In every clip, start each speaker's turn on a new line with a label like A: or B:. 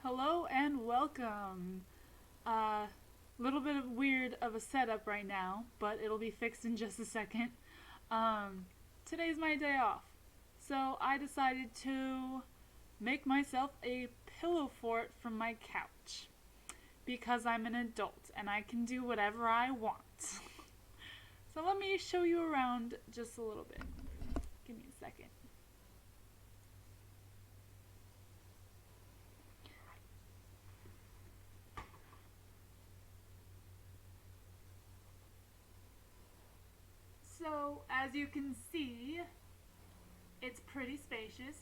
A: Hello and welcome. Little bit of weird of a setup right now, but it'll be fixed in just a second. Um, Today's my day off, so I decided to make myself a pillow fort from my couch because I'm an adult and I can do whatever I want. So let me show you around just a little bit. Give me a second. So, as you can see, it's pretty spacious.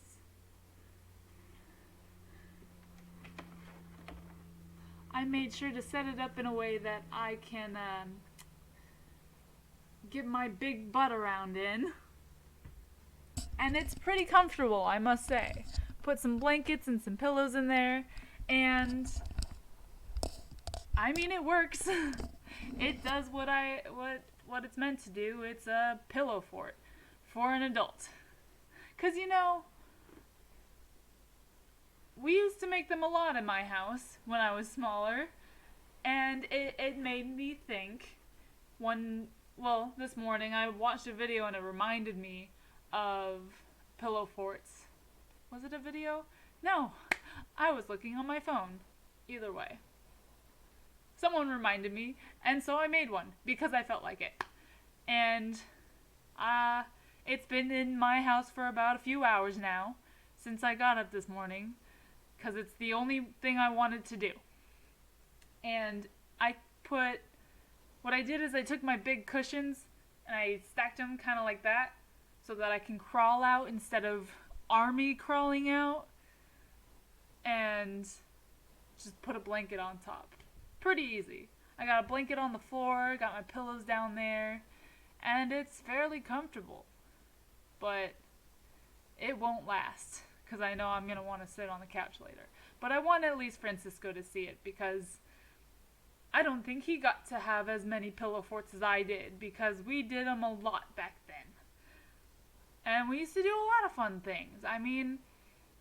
A: I made sure to set it up in a way that I can get my big butt around in. And it's pretty comfortable, I must say. Put some blankets and some pillows in there, and I mean it works. It does what it's meant to do. It's a pillow fort for an adult. 'Cause we used to make them a lot in my house when I was smaller, and it made me think. This morning I watched a video and it reminded me of pillow forts. Was it a video? No, I was looking on my phone. Either way, someone reminded me, and so I made one because I felt like it. And it's been in my house for about a few hours now since I got up this morning because it's the only thing I wanted to do. And what I did is I took my big cushions and I stacked them kind of like that so that I can crawl out instead of army crawling out, and just put a blanket on top. Pretty easy. I got a blanket on the floor, got my pillows down there, and it's fairly comfortable. But it won't last because I know I'm going to want to sit on the couch later. But I want at least Francisco to see it because I don't think he got to have as many pillow forts as I did because we did them a lot back then. And we used to do a lot of fun things. I mean,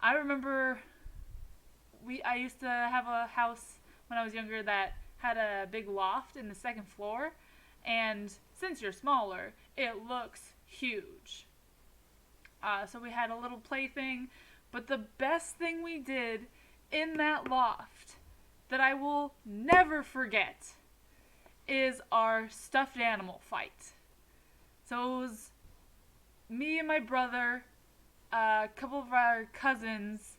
A: I remember I used to have a house when I was younger that had a big loft in the second floor, and since you're smaller, it looks huge. So we had a little plaything, but the best thing we did in that loft that I will never forget is our stuffed animal fight. So it was me and my brother, a couple of our cousins,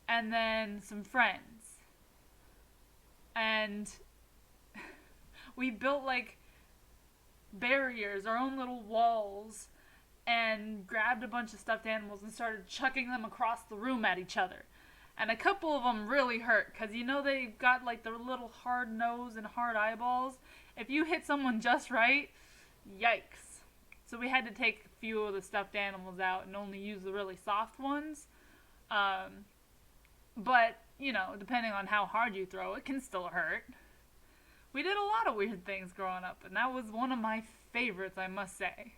A: and then some friends. And we built like barriers, our own little walls, and grabbed a bunch of stuffed animals and started chucking them across the room at each other. And a couple of them really hurt because they've got like their little hard nose and hard eyeballs. If you hit someone just right, yikes. So we had to take a few of the stuffed animals out and only use the really soft ones. But, depending on how hard you throw, it can still hurt. We did a lot of weird things growing up, and that was one of my favorites, I must say.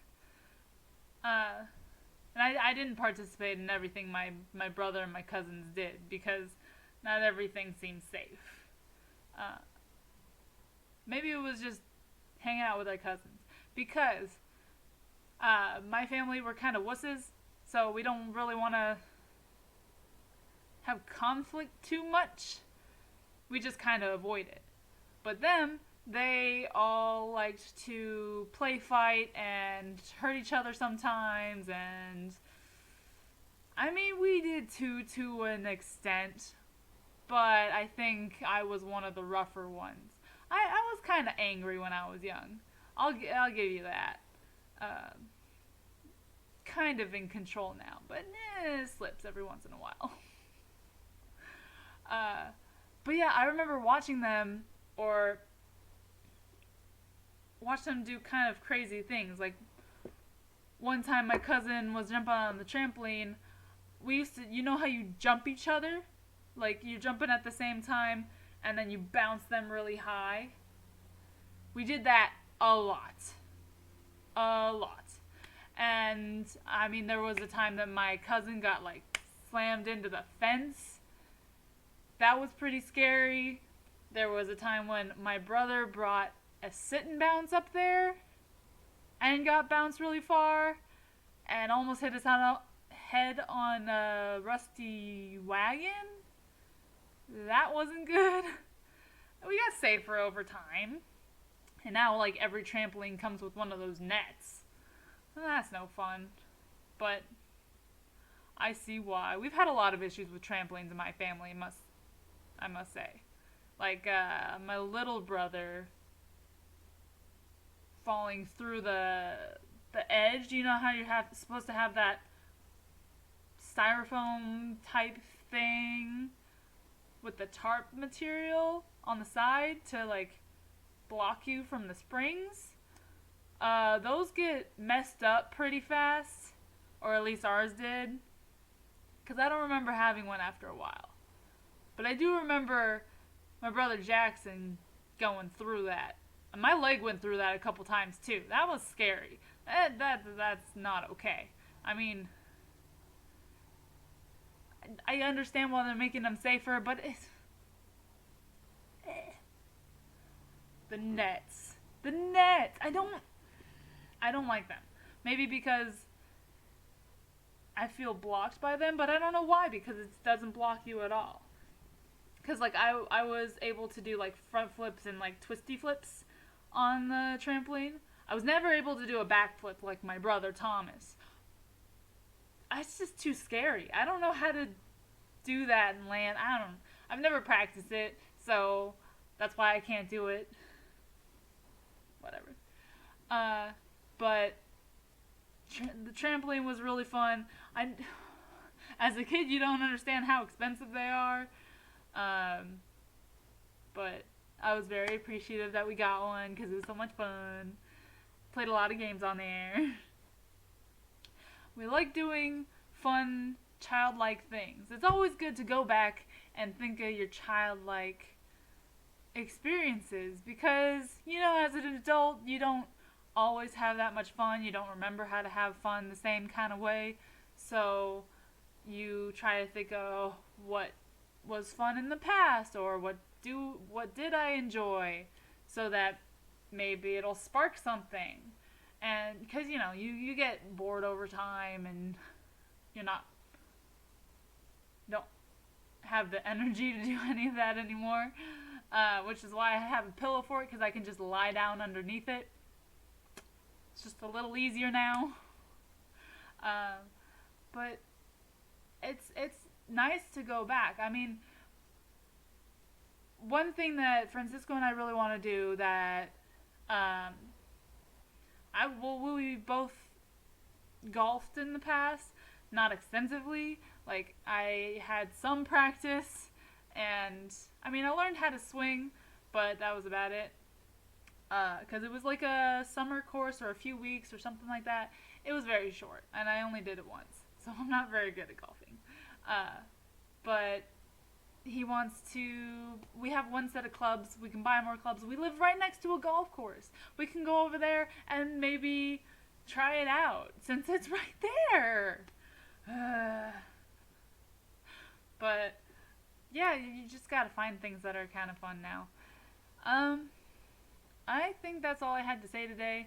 A: And I didn't participate in everything my brother and my cousins did because not everything seemed safe. Maybe it was just hanging out with our cousins because my family were kind of wusses, so we don't really want to have conflict too much. We just kind of avoid it. But them, they all liked to play fight and hurt each other sometimes, and I mean, we did too, to an extent, but I think I was one of the rougher ones. I was kind of angry when I was young. I'll give you that. Kind of in control now, but it slips every once in a while. But yeah, I remember watching them or watch them do kind of crazy things. Like one time my cousin was jumping on the trampoline. We used to, how you jump each other? Like you're jumping at the same time and then you bounce them really high. We did that a lot. A lot. And I mean, there was a time that my cousin got like slammed into the fence. that was pretty scary. There was a time when my brother brought a sit and bounce up there and got bounced really far and almost hit his head on a rusty wagon. That wasn't good. We got safer over time. And now, like, every trampoline comes with one of those nets. That's no fun. But I see why. We've had a lot of issues with trampolines in my family, I must say. Like, my little brother falling through the edge. You know how you're supposed to have that styrofoam type thing with the tarp material on the side to, like, block you from the springs? Those get messed up pretty fast, or at least ours did, because I don't remember having one after a while. But I do remember my brother Jackson going through that. And my leg went through that a couple times too. That was scary. That's not okay. I mean, I understand why they're making them safer, but it's... The nets. I don't like them. Maybe because I feel blocked by them, but I don't know why, because it doesn't block you at all. Because, like, I was able to do, like, front flips and, like, twisty flips on the trampoline. I was never able to do a back flip like my brother Thomas. It's just too scary. I don't know how to do that and land. I've never practiced it, so that's why I can't do it. Whatever. But the trampoline was really fun. As a kid, you don't understand how expensive they are. But I was very appreciative that we got one because it was so much fun. Played a lot of games on there. We like doing fun, childlike things. It's always good to go back and think of your childlike experiences because, you know, as an adult, you don't always have that much fun. You don't remember how to have fun the same kind of way. So you try to think of what was fun in the past or what did I enjoy so that maybe it'll spark something. And because, you know, you get bored over time and don't have the energy to do any of that anymore, which is why I have a pillow for it, because I can just lie down underneath it. It's just a little easier now. But it's nice to go back. I mean, one thing that Francisco and I really want to do that we both golfed in the past, not extensively. Like, I had some practice, and I mean, I learned how to swing, but that was about it. Because it was like a summer course or a few weeks or something like that. It was very short, and I only did it once, so I'm not very good at golfing. But he wants to... We have one set of clubs. We can buy more clubs. We live right next to a golf course. We can go over there and maybe try it out, since it's right there. But, yeah, you just gotta find things that are kind of fun now. I think that's all I had to say today.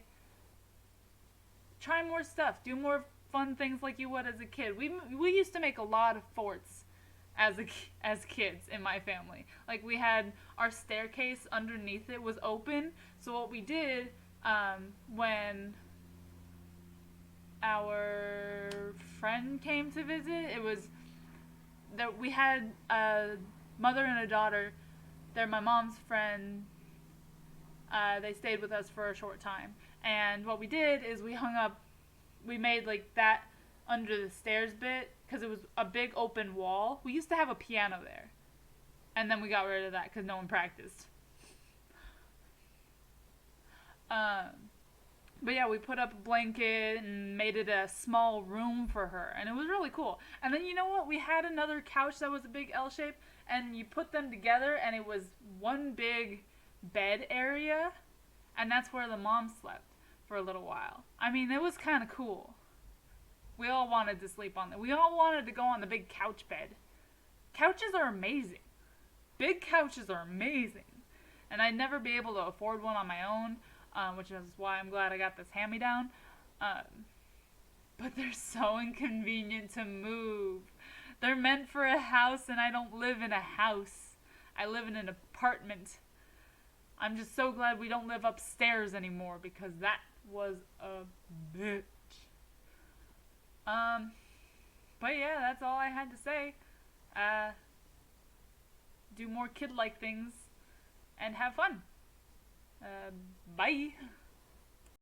A: Try more stuff. Do more fun things like you would as a kid. We used to make a lot of forts as kids in my family. Like, we had our staircase underneath it was open. So what we did when our friend came to visit, it was that we had a mother and a daughter. They're my mom's friend. They stayed with us for a short time. And what we did is we made like that under the stairs bit, because it was a big open wall. We used to have a piano there. And then we got rid of that because no one practiced. But yeah, we put up a blanket and made it a small room for her. And it was really cool. And then, you know what? We had another couch that was a big L shape. And you put them together and it was one big bed area. And that's where the mom slept for a little while. I mean, it was kind of cool. We all wanted to sleep on it. We all wanted to go on the big couch bed. Couches are amazing. big couches are amazing. And I'd never be able to afford one on my own, which is why I'm glad I got this hand-me-down. But they're so inconvenient to move. They're meant for a house, and I don't live in a house. I live in an apartment. I'm just so glad we don't live upstairs anymore, because that was a bitch. But yeah, that's all I had to say. Do more kid-like things and have fun. Bye.